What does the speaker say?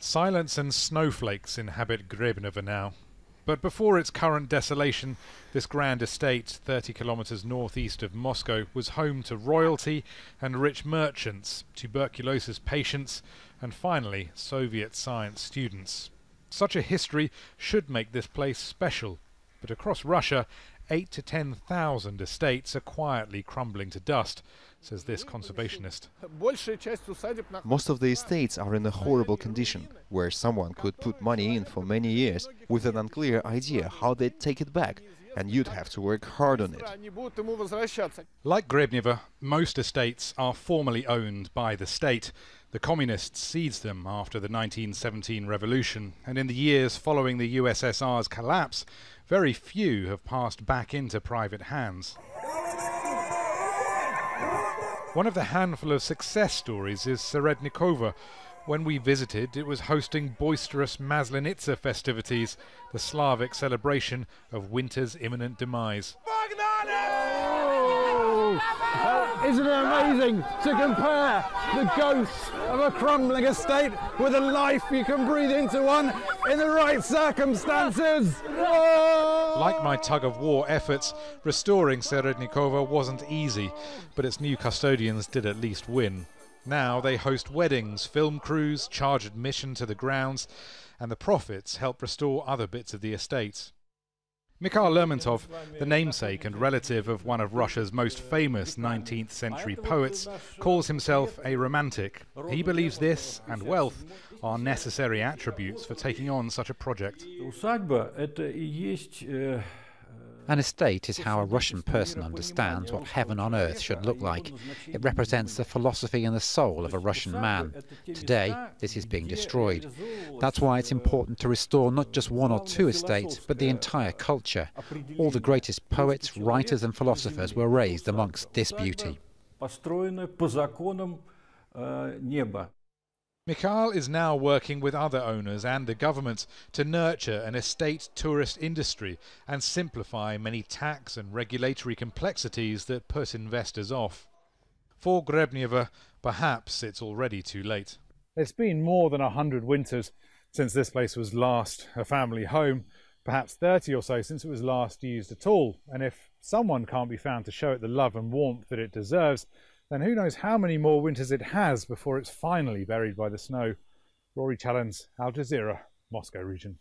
Silence and snowflakes inhabit Grebnevo now. But before its current desolation, this grand estate, 30 kilometers northeast of Moscow, was home to royalty and rich merchants, tuberculosis patients, and finally, Soviet science students. Such a history should make this place special, but across Russia, 8,000 to 10,000 estates are quietly crumbling to dust, says this conservationist. Most of the estates are in a horrible condition, where someone could put money in for many years with an unclear idea how they'd take it back, and you'd have to work hard on it. Like Grebnevo, most estates are formally owned by the state. The communists seized them after the 1917 revolution, and in the years following the USSR's collapse, very few have passed back into private hands. One of the handful of success stories is Serednikovo. When we visited, it was hosting boisterous Maslenitsa festivities, the Slavic celebration of winter's imminent demise. Isn't it amazing to compare the ghosts of a crumbling estate with a life you can breathe into one in the right circumstances? Whoa! Like my tug-of-war efforts, restoring Serednikovo wasn't easy, but its new custodians did at least win. Now they host weddings, film crews, charge admission to the grounds, and the profits help restore other bits of the estate. MIKHAIL Lermontov, the namesake and relative of one of Russia's most famous 19th century poets, calls himself a romantic. He believes this and wealth are necessary attributes for taking on such a project. An estate is how a Russian person understands what heaven on earth should look like. It represents the philosophy and the soul of a Russian man. Today, this is being destroyed. That's why it's important to restore not just one or two estates, but the entire culture. All the greatest poets, writers and philosophers were raised amongst this beauty. MIKHAIL is now working with other owners and the government to nurture an estate tourist industry and simplify many tax and regulatory complexities that put investors off. For Grebnevo, perhaps it's already too late. It's been more than 100 winters since this place was last a family home, perhaps 30 or so since it was last used at all. And if someone can't be found to show it the love and warmth that it deserves, then who knows how many more winters it has before it's finally buried by the snow. Rory, Challands, Al Jazeera, Moscow region.